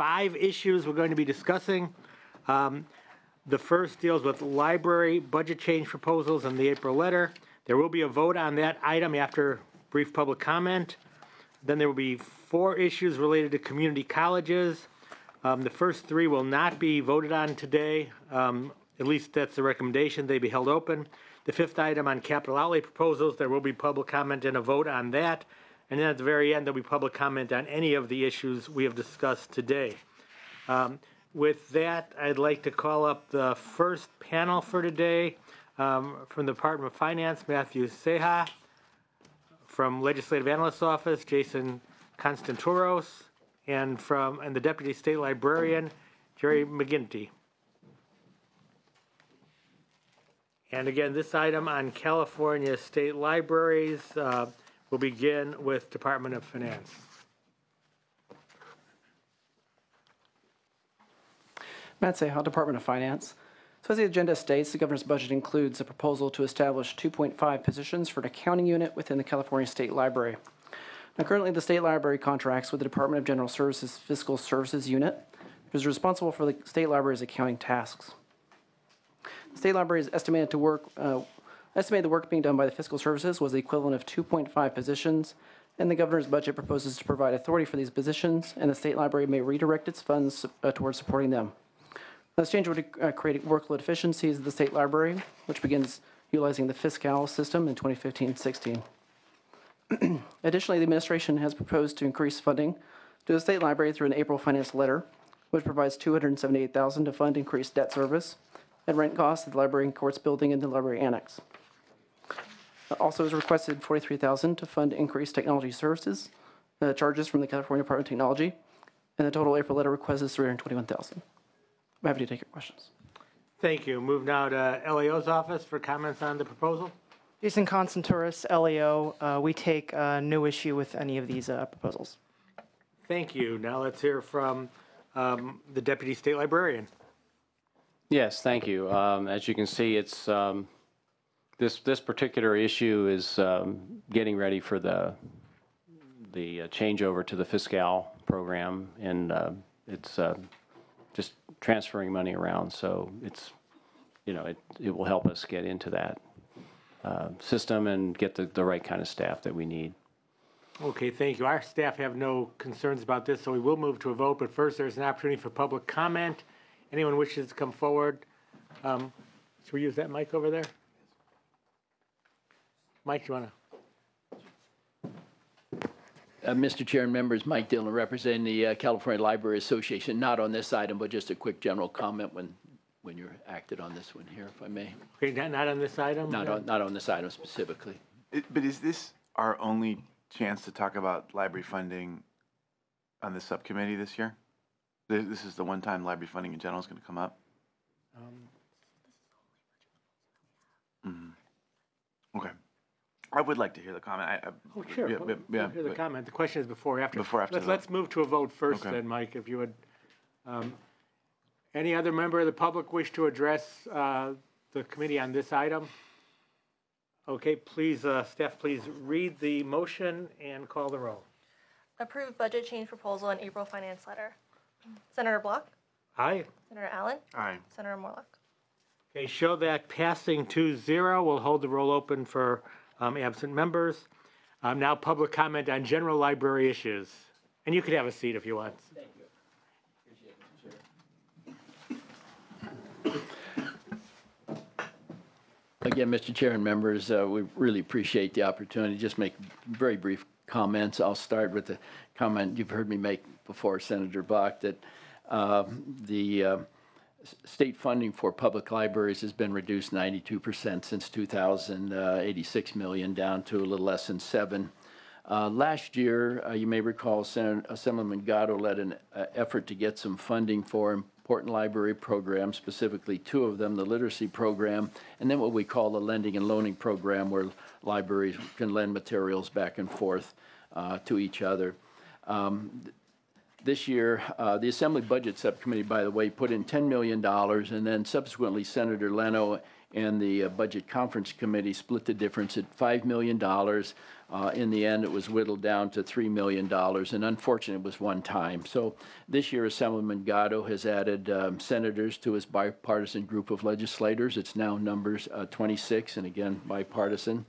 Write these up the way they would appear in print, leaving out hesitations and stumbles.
5 issues we're going to be discussing. The first deals with library budget change proposals in the April letter. There will be a vote on that item after brief public comment. Then there will be 4 issues related to community colleges. The first 3 will not be voted on today. At least that's the recommendation. They be held open. The 5th item on capital outlay proposals, there will be public comment and a vote on that. And then at the very end, there'll be public comment on any of the issues we have discussed today. With that, I'd like to call up the first panel for today from the Department of Finance, Matthew Seha. From Legislative Analyst's Office, Jason Constanturos. And the Deputy State Librarian, Jerry McGinty. And again, this item on California State Libraries will begin with Department of Finance. Matt Seha, Department of Finance. So as the agenda states, the governor's budget includes a proposal to establish 2.5 positions for an accounting unit within the California State Library. Now, currently, the State Library contracts with the Department of General Services Fiscal Services Unit, which is responsible for the State Library's accounting tasks. The State Library is estimated the work being done by the fiscal services was the equivalent of 2.5 positions, and the governor's budget proposes to provide authority for these positions, and the State Library may redirect its funds towards supporting them. This change would create workload efficiencies at the State Library, which begins utilizing the fiscal system in 2015-16. Additionally, the administration has proposed to increase funding to the State Library through an April finance letter, which provides $278,000 to fund increased debt service and rent costs at the library and courts building and the library annex. Also, has requested $43,000 to fund increased technology services charges from the California Department of Technology, and the total April letter request is $321,000. I'm happy to take your questions. Thank you. Move now to LAO's office for comments on the proposal. Jason Constanturis, LAO. We take no issue with any of these proposals. Thank you. Now let's hear from the Deputy State Librarian. Yes, thank you. As you can see, it's this particular issue is getting ready for the changeover to the fiscal program, and it's just transferring money around. So it's, it will help us get into that system and get the right kind of staff that we need. Okay, thank you. Our staff have no concerns about this, so we will move to a vote. But first, there's an opportunity for public comment. Anyone wishes to come forward? Should we use that mic over there? Mike, you want to? Mr. Chair and members, Mike Dillon representing the California Library Association, not on this item, but just a quick general comment when you're acted on this one here, if I may. Okay, not on this item? Not on this item specifically. But is this our only chance to talk about library funding on the subcommittee this year? This is the one time library funding in general is going to come up? Okay. I would like to hear the comment. Sure. We'll hear the comment. The question is before or after. Before, after. Let's move to a vote first, okay. Then, Mike, if you would. Any other member of the public wish to address the committee on this item? Okay, please, staff, please read the motion and call the roll. Approve budget change proposal in April finance letter. Senator Block? Aye. Senator Allen? Aye. Senator Morlock? Okay, show that passing 2-0. We'll hold the roll open for absent members. Now public comment on general library issues. And you could have a seat if you want. Thank you. Appreciate it, Mr. Chair. Again, Mr. Chair and members, we really appreciate the opportunity. Just make very brief comments. I'll start with the comment you've heard me make before, Senator Bach, that the state funding for public libraries has been reduced 92% since 2000, 86 million down to a little less than 7. Last year, you may recall, Assemblyman Gatto led an effort to get some funding for important library programs, specifically 2 of them, the literacy program, and then what we call the lending and loaning program, where libraries can lend materials back and forth to each other. This year, the Assembly Budget Subcommittee, by the way, put in $10 million, and then subsequently Senator Leno and the Budget Conference Committee split the difference at $5 million. In the end, it was whittled down to $3 million, and unfortunately, it was one time. So this year, Assemblyman Gatto has added senators to his bipartisan group of legislators. It's now numbers 26, and again, bipartisan.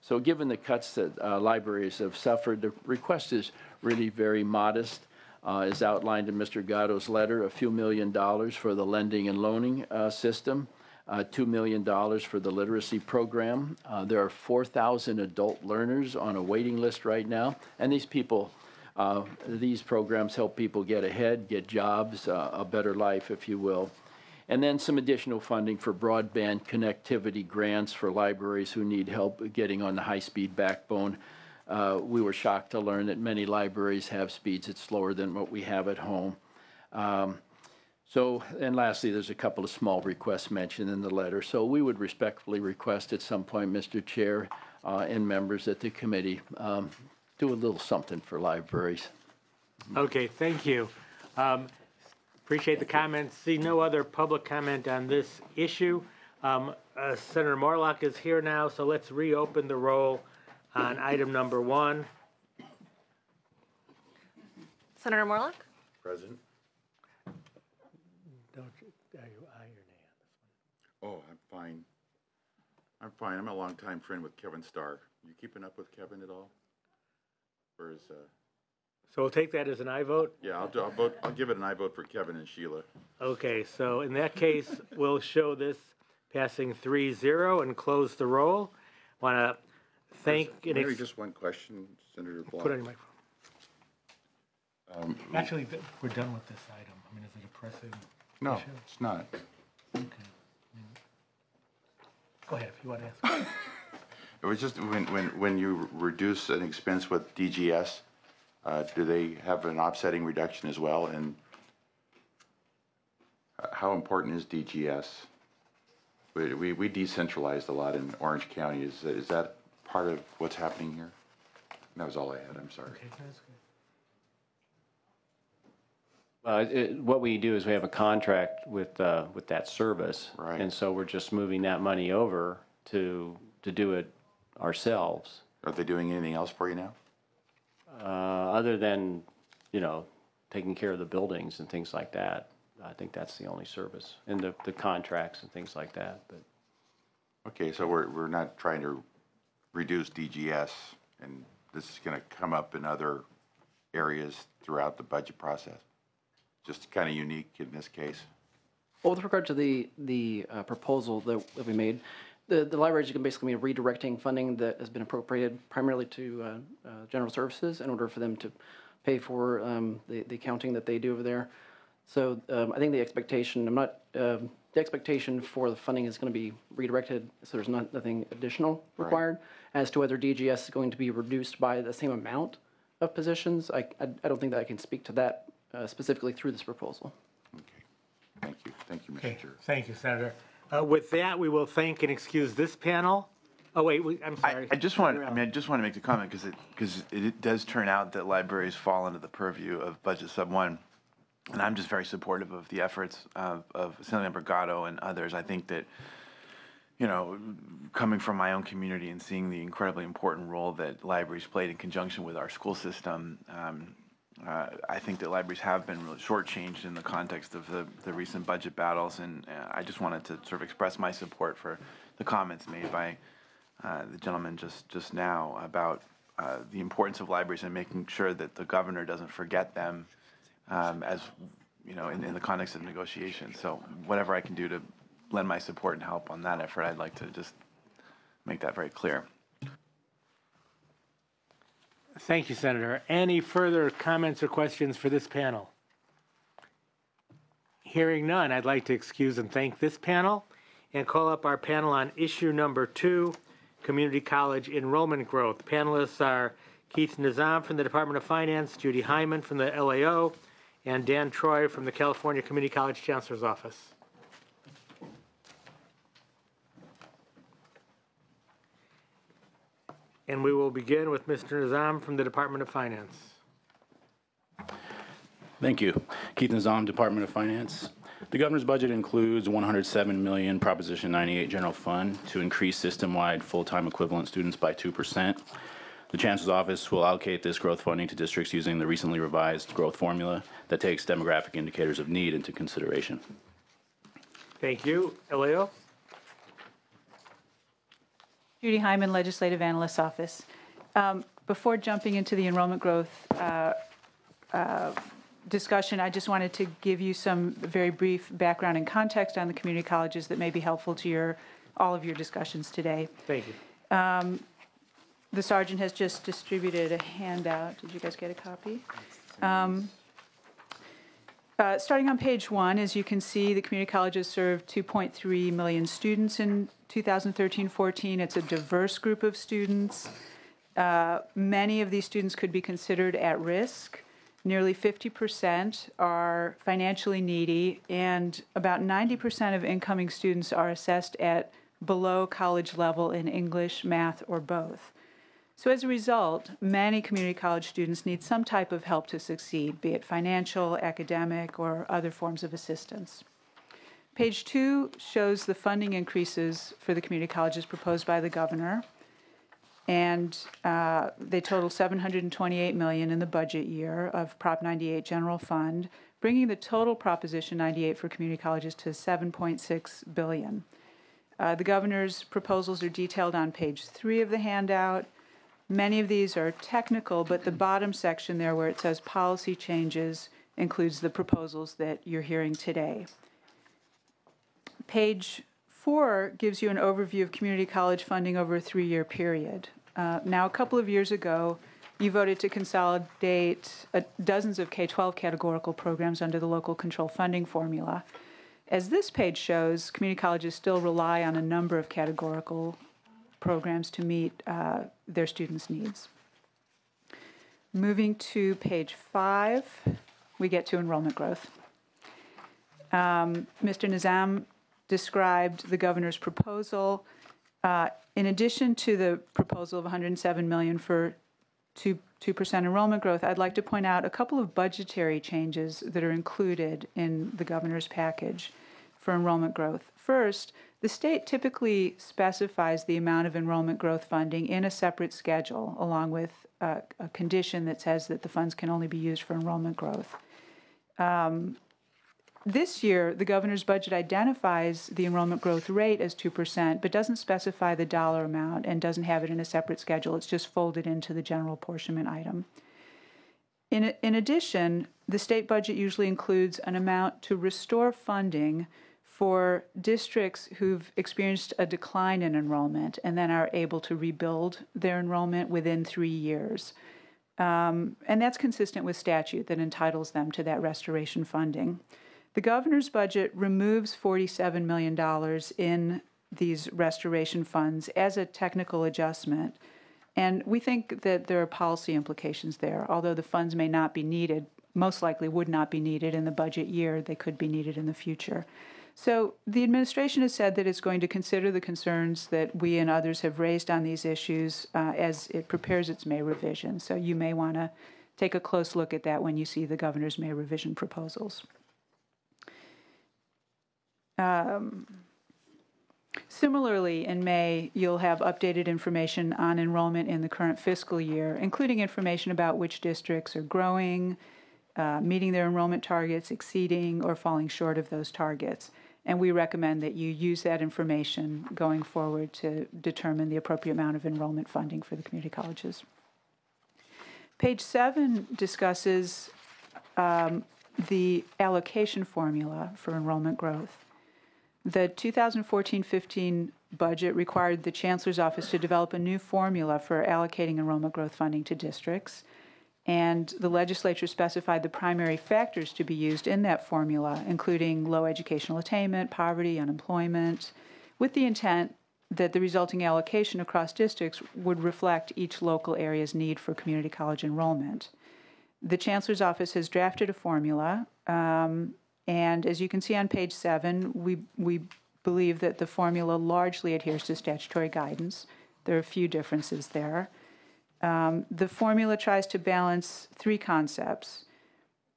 So given the cuts that libraries have suffered, the request is really very modest. As outlined in Mr. Gatto's letter, a few $1 million for the lending and loaning system, $2 million for the literacy program. There are 4,000 adult learners on a waiting list right now, and these people, these programs help people get ahead, get jobs, a better life, if you will. And then some additional funding for broadband connectivity grants for libraries who need help getting on the high-speed backbone. We were shocked to learn that many libraries have speeds that's slower than what we have at home. And lastly, there's a couple of small requests mentioned in the letter. So we would respectfully request at some point, Mr. Chair and members at the committee, do a little something for libraries. Okay, thank you. Appreciate the comments. See no other public comment on this issue. Senator Morlock is here now, so let's reopen the roll on item number 1. Senator Morlock? Present. Don't you, are you aye or nay on this one? Oh, I'm fine. I'm fine. I'm a longtime friend with Kevin Starr. You keeping up with Kevin at all? Or is, So we'll take that as an aye vote? yeah, I'll vote. I'll give it an aye vote for Kevin and Sheila. Okay, so in that case, we'll show this passing 3-0 and close the roll. Want to thank and Maybe just one question, Senator Block. put on your microphone. Actually, we're done with this item. I mean, is it a pressing No, issue? it's not. Okay. Go ahead if you want to ask. It was just when you reduce an expense with DGS, do they have an offsetting reduction as well? And how important is DGS? We decentralized a lot in Orange County. Is that part of what's happening here? And that was all I had. I'm sorry. Okay, that's good. What we do is we have a contract with that service. Right. And so we're just moving that money over to do it ourselves. Are they doing anything else for you now? Other than, taking care of the buildings and things like that. I think that's the only service, and the contracts and things like that, but. Okay, so we're not trying to reduce DGS, and this is going to come up in other areas throughout the budget process. Just kind of unique in this case. Well, with regard to the proposal that we made, the libraries can basically be redirecting funding that has been appropriated primarily to general services in order for them to pay for the accounting that they do over there. So I think the expectation, the expectation for the funding is going to be redirected, so there's nothing additional required. Right. As to whether DGS is going to be reduced by the same amount of positions, I don't think that I can speak to that specifically through this proposal. Okay, thank you, Mr. Okay, Chair. thank you, Senator. With that, we will thank and excuse this panel. Oh, wait, I'm sorry. I just want to make the comment because it does turn out that libraries fall under the purview of Budget Sub1. And I'm just very supportive of the efforts of Assemblymember Gatto and others. I think that, coming from my own community and seeing the incredibly important role that libraries played in conjunction with our school system, I think that libraries have been really shortchanged in the context of the recent budget battles. And I just wanted to sort of express my support for the comments made by the gentleman just now about the importance of libraries and making sure that the governor doesn't forget them. As in the context of negotiations. So whatever I can do to lend my support and help on that effort, I'd like to just make that very clear. Thank you, Senator. Any further comments or questions for this panel? Hearing none, I'd like to excuse and thank this panel and call up our panel on issue number 2, community college enrollment growth. Panelists are Keith Nizam from the Department of Finance, Judy Hyman from the LAO, and Dan Troy from the California Community College Chancellor's Office. And we will begin with Mr. Nizam from the Department of Finance. Thank you. Keith Nizam, Department of Finance. The governor's budget includes 107 million Proposition 98 general fund to increase system-wide full-time equivalent students by 2%. The Chancellor's office will allocate this growth funding to districts using the recently revised growth formula that takes demographic indicators of need into consideration. Thank you. Elio? Judy Hyman, Legislative Analyst's Office. Before jumping into the enrollment growth discussion, I just wanted to give you some very brief background and context on the community colleges that may be helpful to all of your discussions today. Thank you. The sergeant has just distributed a handout. Did you guys get a copy? Starting on page 1, as you can see, the community colleges serve 2.3 million students in 2013-14. It's a diverse group of students. Many of these students could be considered at risk. Nearly 50% are financially needy, and about 90% of incoming students are assessed at below college level in English, math, or both. So as a result, many community college students need some type of help to succeed, be it financial, academic, or other forms of assistance. Page 2 shows the funding increases for the community colleges proposed by the governor, and they total $728 million in the budget year of Prop 98 General Fund, bringing the total Proposition 98 for community colleges to $7.6 billion. The governor's proposals are detailed on page 3 of the handout. Many of these are technical, but the bottom section there where it says policy changes includes the proposals that you're hearing today. Page 4 gives you an overview of community college funding over a 3-year period. Now, a couple of years ago, you voted to consolidate dozens of K-12 categorical programs under the local control funding formula. As this page shows, community colleges still rely on a number of categorical programs to meet their students' needs. Moving to page 5, we get to enrollment growth. Mr. Nizam described the governor's proposal. In addition to the proposal of $107 million for 2% enrollment growth, I'd like to point out a couple of budgetary changes that are included in the governor's package for enrollment growth. First, the state typically specifies the amount of enrollment growth funding in a separate schedule, along with a condition that says that the funds can only be used for enrollment growth. This year, the governor's budget identifies the enrollment growth rate as 2%, but doesn't specify the dollar amount and doesn't have it in a separate schedule. It's just folded into the general apportionment item. In addition, the state budget usually includes an amount to restore funding for districts who've experienced a decline in enrollment and then are able to rebuild their enrollment within 3 years. And that's consistent with statute that entitles them to that restoration funding. The governor's budget removes $47 million in these restoration funds as a technical adjustment. And we think that there are policy implications there. Although the funds may not be needed, most likely would not be needed in the budget year, they could be needed in the future. So the administration has said that it's going to consider the concerns that we and others have raised on these issues as it prepares its May revision. So you may want to take a close look at that when you see the governor's May revision proposals. Similarly, in May, you'll have updated information on enrollment in the current fiscal year, including information about which districts are growing, meeting their enrollment targets, exceeding, or falling short of those targets. And we recommend that you use that information going forward to determine the appropriate amount of enrollment funding for the community colleges. Page 7 discusses the allocation formula for enrollment growth. The 2014-15 budget required the Chancellor's Office to develop a new formula for allocating enrollment growth funding to districts, and the legislature specified the primary factors to be used in that formula, including low educational attainment, poverty, unemployment, with the intent that the resulting allocation across districts would reflect each local area's need for community college enrollment. The Chancellor's Office has drafted a formula, and as you can see on page 7, we believe that the formula largely adheres to statutory guidance. There are a few differences there. The formula tries to balance 3 concepts: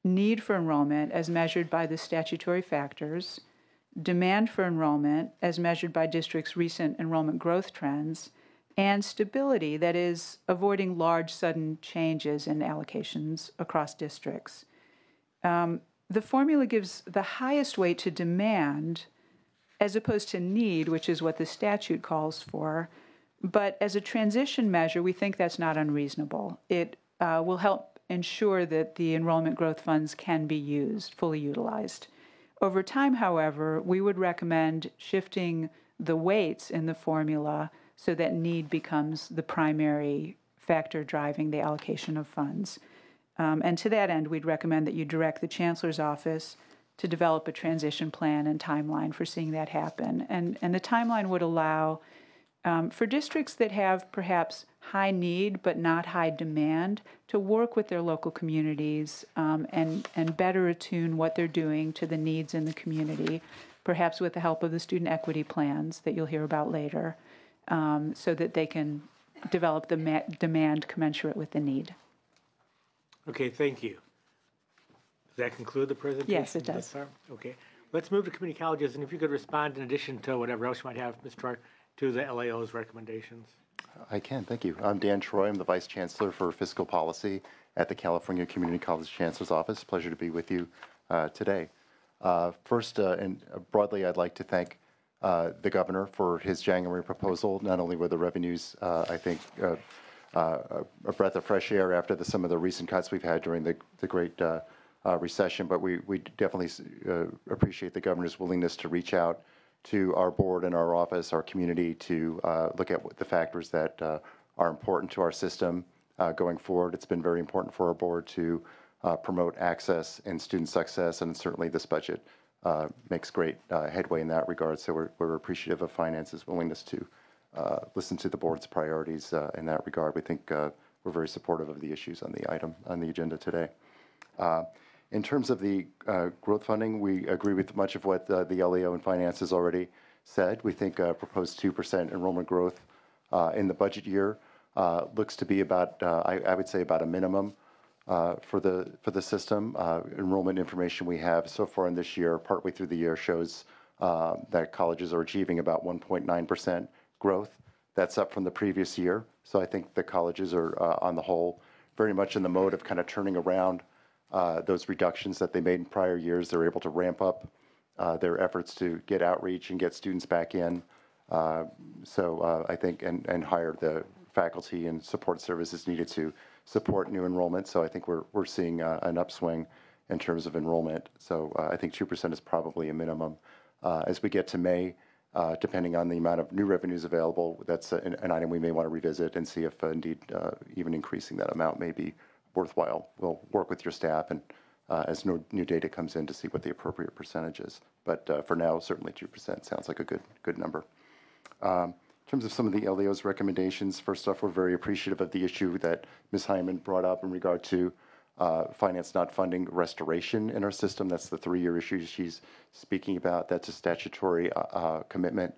need for enrollment as measured by the statutory factors, demand for enrollment as measured by districts' recent enrollment growth trends, and stability, that is, avoiding large sudden changes in allocations across districts. The formula gives the highest weight to demand as opposed to need, which is what the statute calls for. But as a transition measure, we think that's not unreasonable. It will help ensure that the enrollment growth funds can be used, fully utilized. Over time, however, we would recommend shifting the weights in the formula so that need becomes the primary factor driving the allocation of funds. And to that end, we'd recommend that you direct the Chancellor's Office to develop a transition plan and timeline for seeing that happen. And the timeline would allow for districts that have perhaps high need but not high demand to work with their local communities and better attune what they're doing to the needs in the community, perhaps with the help of the student equity plans that you'll hear about later, so that they can develop the demand commensurate with the need. Okay, thank you. Does that conclude the presentation? Yes, it does. Okay, let's move to community colleges, and if you could respond in addition to whatever else you might have, Ms. Troy, to the LAO's recommendations. I can, thank you. I'm Dan Troy. I'm the Vice Chancellor for Fiscal Policy at the California Community College Chancellor's Office. Pleasure to be with you today. First, and broadly, I'd like to thank the Governor for his January proposal. Not only were the revenues, I think, a breath of fresh air after some of the recent cuts we've had during the Great Recession, but we definitely appreciate the Governor's willingness to reach out to our board and our office, our community, to look at the factors that are important to our system going forward. It's been very important for our board to promote access and student success, and certainly this budget makes great headway in that regard. So we're appreciative of Finance's willingness to listen to the board's priorities in that regard. We think we're very supportive of the issues on the item on the agenda today. In terms of the growth funding, we agree with much of what the LEO and Finance has already said. We think proposed 2% enrollment growth in the budget year looks to be about, I would say, about a minimum for the system. Enrollment information we have so far in this year, partway through the year, shows that colleges are achieving about 1.9% growth. That's up from the previous year. So I think the colleges are, on the whole, very much in the mode of kind of turning around those reductions that they made in prior years. They're able to ramp up their efforts to get outreach and get students back in. So I think, and hire the faculty and support services needed to support new enrollment. So I think we're seeing an upswing in terms of enrollment. So I think 2% is probably a minimum. As we get to May, depending on the amount of new revenues available, that's an item we may want to revisit and see if indeed even increasing that amount may be worthwhile. We'll work with your staff and as new data comes in to see what the appropriate percentage is. But for now, certainly 2% sounds like a good number. In terms of some of the LEO's recommendations, first off, we're very appreciative of the issue that Ms. Hyman brought up in regard to Finance not funding restoration in our system. That's the 3-year issue she's speaking about. That's a statutory commitment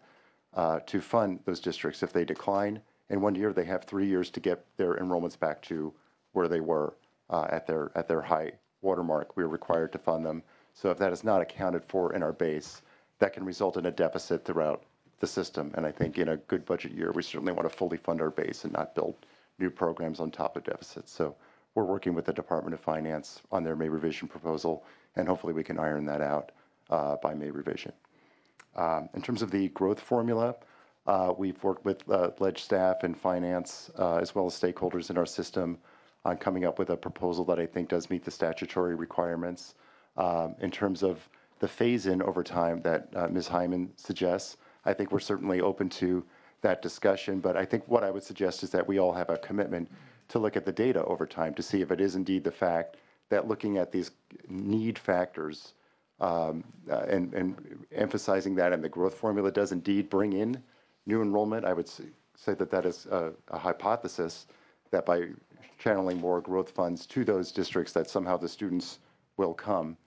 to fund those districts. If they decline in 1 year, they have 3 years to get their enrollments back to where they were at their high watermark. We are required to fund them. So if that is not accounted for in our base, that can result in a deficit throughout the system. And I think in a good budget year, we certainly want to fully fund our base and not build new programs on top of deficits. So we're working with the Department of Finance on their May revision proposal, and hopefully we can iron that out by May revision. In terms of the growth formula, we've worked with ledge staff and finance as well as stakeholders in our system on coming up with a proposal that I think does meet the statutory requirements. In terms of the phase-in over time that Ms. Hyman suggests, I think we're certainly open to that discussion, but I think what I would suggest is that we all have a commitment to look at the data over time to see if it is indeed the fact that looking at these need factors and emphasizing that in the growth formula does indeed bring in new enrollment. I would say that that is a hypothesis that by channeling more growth funds to those districts that somehow the students will come.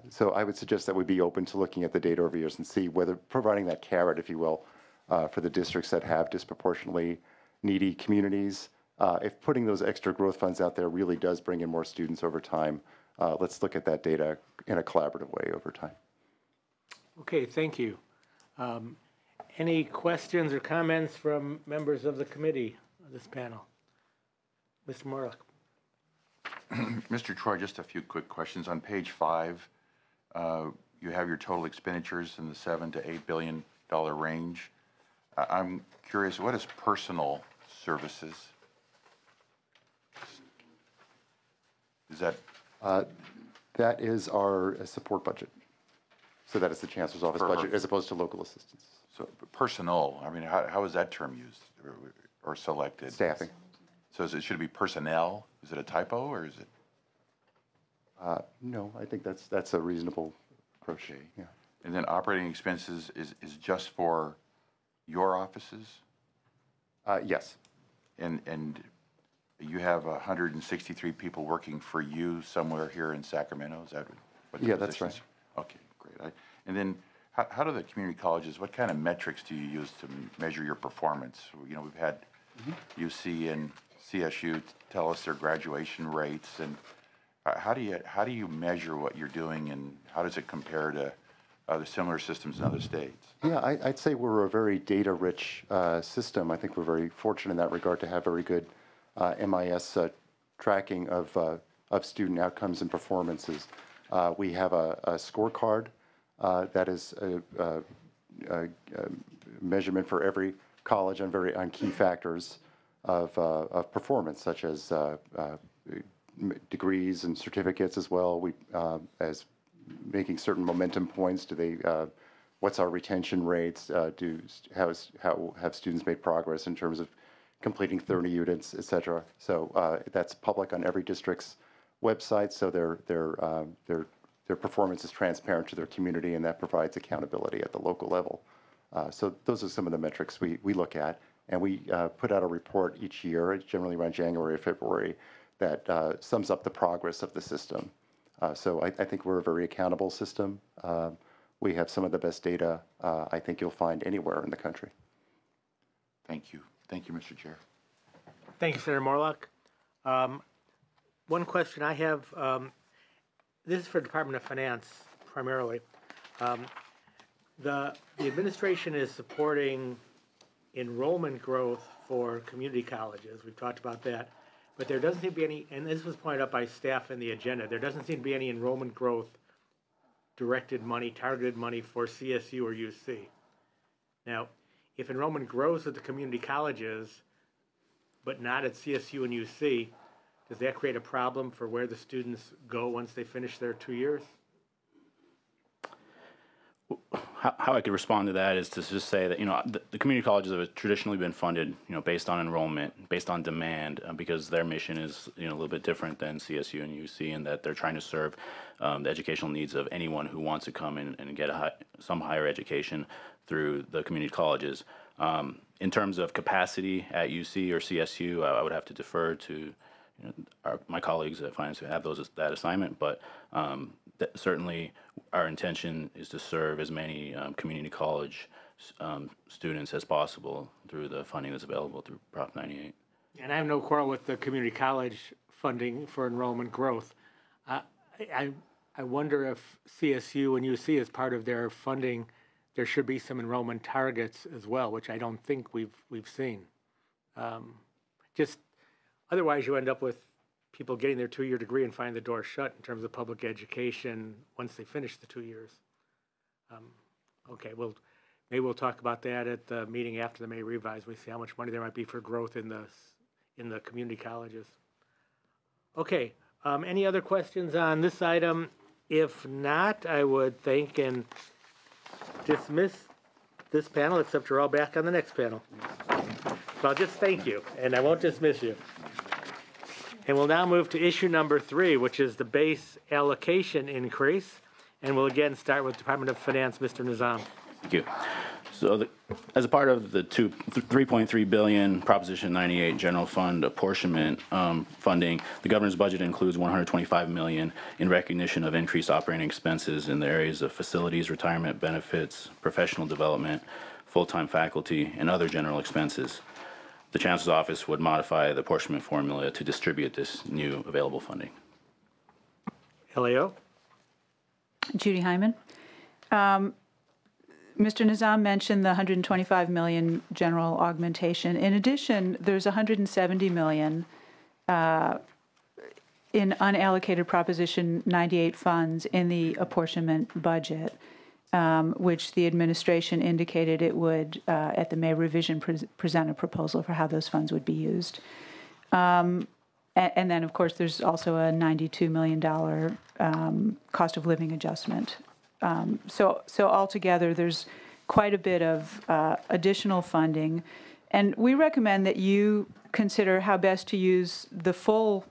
So I would suggest that we be open to looking at the data over years and see whether providing that carrot, if you will, for the districts that have disproportionately needy communities, if putting those extra growth funds out there really does bring in more students over time, let's look at that data in a collaborative way over time. Okay, thank you. Any questions or comments from members of the committee of this panel? Mr. Morlock. Mr. Troy, just a few quick questions. On page 5, you have your total expenditures in the $7 to $8 billion range. I'm curious, what is personal services? Is that? That is our support budget. So that is the Chancellor's Office budget as opposed to local assistance. So personnel, I mean, how is that term used or selected? Staffing. So should it be personnel? Is it a typo or is it? No, I think that's a reasonable approach. Okay. Yeah. And then operating expenses is just for your offices? Yes. And you have 163 people working for you somewhere here in Sacramento? Is that what the Yeah, that's positions? right. Okay, great. And then how do the community colleges, what kind of metrics do you use to measure your performance? You know, we've had UC and CSU tell us their graduation rates, and how do you measure what you're doing, and how does it compare to other similar systems in other states? Yeah, I'd say we're a very data-rich system. I think we're very fortunate in that regard to have very good MIS tracking of student outcomes and performances. We have a scorecard that is a measurement for every college on key factors of performance, such as degrees and certificates as well. We as making certain momentum points. What's our retention rates? How have students made progress in terms of completing 30 units, et cetera? So that's public on every district's website. So their performance is transparent to their community, and that provides accountability at the local level. So those are some of the metrics we look at, and we put out a report each year, generally around January or February, that sums up the progress of the system. So I think we're a very accountable system. We have some of the best data I think you'll find anywhere in the country. Thank you. Thank you, Mr. Chair. Thank you, Senator Morlock. One question I have, this is for Department of Finance primarily. The administration is supporting enrollment growth for community colleges. We've talked about that. But there doesn't seem to be any, and this was pointed out by staff in the agenda, there doesn't seem to be any enrollment growth directed money, targeted money for CSU or UC. Now, if enrollment grows at the community colleges, but not at CSU and UC, does that create a problem for where the students go once they finish their 2 years? How I could respond to that is to just say that, the community colleges have traditionally been funded, based on enrollment, based on demand, because their mission is, a little bit different than CSU and UC, in that they're trying to serve the educational needs of anyone who wants to come in and get some higher education through the community colleges. In terms of capacity at UC or CSU, I would have to defer to my colleagues at finance who have that assignment, but certainly our intention is to serve as many community college students as possible through the funding that's available through Prop 98. And I have no quarrel with the community college funding for enrollment growth. I wonder if CSU and UC, as part of their funding, there should be some enrollment targets as well, which I don't think we've seen. Just otherwise, you end up with people getting their 2-year degree and finding the door shut in terms of public education once they finish the 2 years. Okay, well, maybe we'll talk about that at the meeting after the May revise. We see how much money there might be for growth in the community colleges. Okay, any other questions on this item? If not, I would thank and dismiss this panel, except you're all back on the next panel. So I'll just thank you, and I won't dismiss you. And we'll now move to issue number 3, which is the base allocation increase. And we'll again start with Department of Finance, Mr. Nizam. Thank you. So as a part of the $3.3 billion Proposition 98 general fund apportionment funding, the governor's budget includes $125 million in recognition of increased operating expenses in the areas of facilities, retirement benefits, professional development, full-time faculty, and other general expenses. The Chancellor's Office would modify the apportionment formula to distribute this new available funding. LAO? Judy Hyman. Mr. Nizam mentioned the 125 million general augmentation. In addition, there's 170 million in unallocated Proposition 98 funds in the apportionment budget, which the administration indicated it would, at the May revision, present a proposal for how those funds would be used. And then, of course, there's also a $92 million cost of living adjustment. So altogether, there's quite a bit of additional funding. And we recommend that you consider how best to use the full,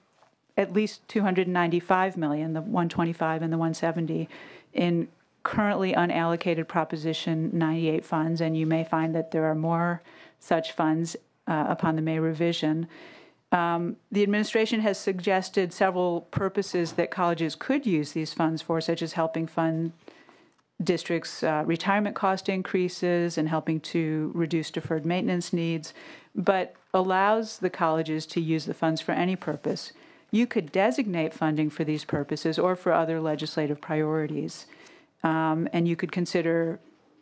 at least 295 million, the 125 and the 170, in currently unallocated Proposition 98 funds. And you may find that there are more such funds upon the May revision. The administration has suggested several purposes that colleges could use these funds for, such as helping fund districts' retirement cost increases and helping to reduce deferred maintenance needs, but allows the colleges to use the funds for any purpose. You could designate funding for these purposes or for other legislative priorities, and you could consider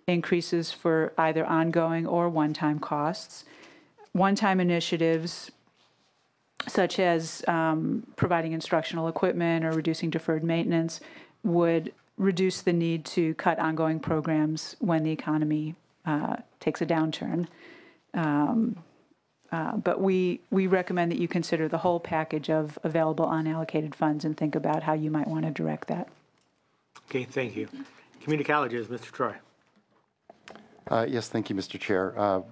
increases for either ongoing or one-time costs. One-time initiatives such as providing instructional equipment or reducing deferred maintenance would reduce the need to cut ongoing programs when the economy takes a downturn. But we recommend that you consider the whole package of available unallocated funds and think about how you might want to direct that. Okay, thank you. Community colleges, Mr. Troy. Yes, thank you, Mr. Chair.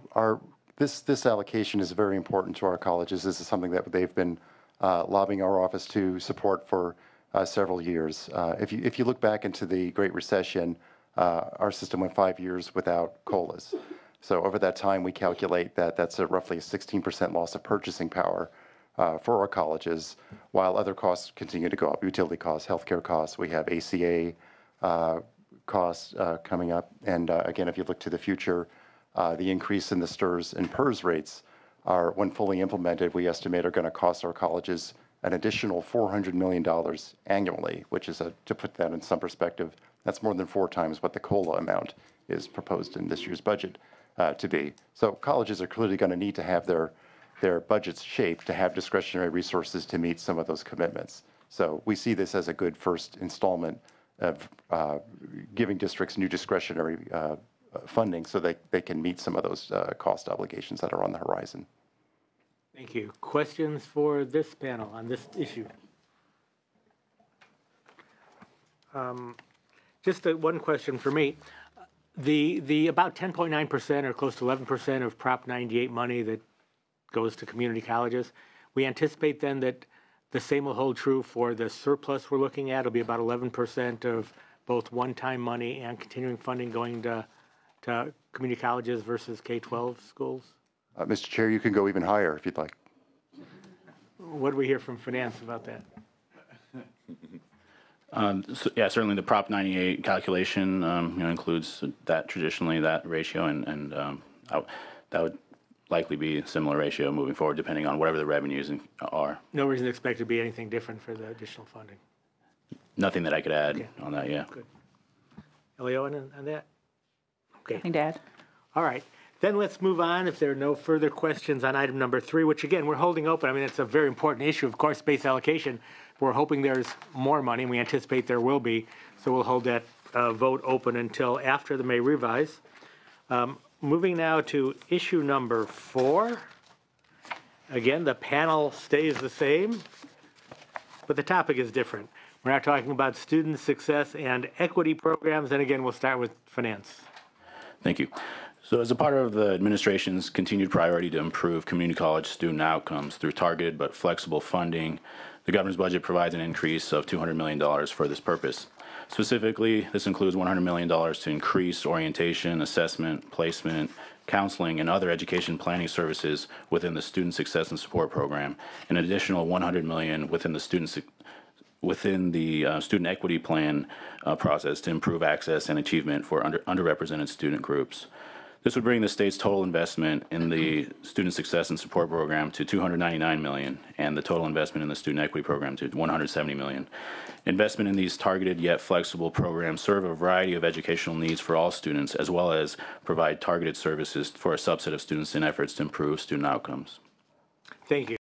This allocation is very important to our colleges. This is something that they've been lobbying our office to support for several years. If you look back into the Great Recession, our system went 5 years without COLAs. So over that time, we calculate that that's roughly a 16% loss of purchasing power for our colleges, while other costs continue to go up, utility costs, healthcare costs. We have ACA costs coming up. And again, if you look to the future, the increase in the STRS and PERS rates are, when fully implemented, we estimate are going to cost our colleges an additional $400 million annually, which is, to put that in some perspective, that's more than 4 times what the COLA amount is proposed in this year's budget to be. So colleges are clearly going to need to have their budgets shaped to have discretionary resources to meet some of those commitments. So we see this as a good first installment of giving districts new discretionary funding so they can meet some of those cost obligations that are on the horizon. Thank you. Questions for this panel on this issue? Just one question for me. The about 10.9% or close to 11% of Prop 98 money that goes to community colleges, we anticipate then that the same will hold true for the surplus we're looking at. It'll be about 11% of both one-time money and continuing funding going to community colleges versus K-12 schools? Mr. Chair, you can go even higher if you'd like. What do we hear from finance about that? So, yeah, certainly the Prop 98 calculation includes that traditionally, that ratio, and that would likely be a similar ratio moving forward depending on whatever the revenues are. No reason to expect it to be anything different for the additional funding. Nothing that I could add on that, yeah. Good. Leo on that? Okay. Nothing to add. All right. Then let's move on if there are no further questions on item number 3, which again, we're holding open. I mean, it's a very important issue, of course, space allocation. We're hoping there's more money, and we anticipate there will be. So we'll hold that vote open until after the May revise. Moving now to issue number 4. Again, the panel stays the same, but the topic is different. We're now talking about student success and equity programs. And again, we'll start with finance. Thank you. So as a part of the administration's continued priority to improve community college student outcomes through targeted but flexible funding, the governor's budget provides an increase of $200 million for this purpose. Specifically, this includes $100 million to increase orientation, assessment, placement, counseling, and other education planning services within the Student Success and Support Program, an additional $100 million within the student equity plan process to improve access and achievement for underrepresented student groups. This would bring the state's total investment in the Student Success and Support Program to $299 million, and the total investment in the Student Equity Program to $170 million. Investment in these targeted yet flexible programs serve a variety of educational needs for all students, as well as provide targeted services for a subset of students in efforts to improve student outcomes. Thank you.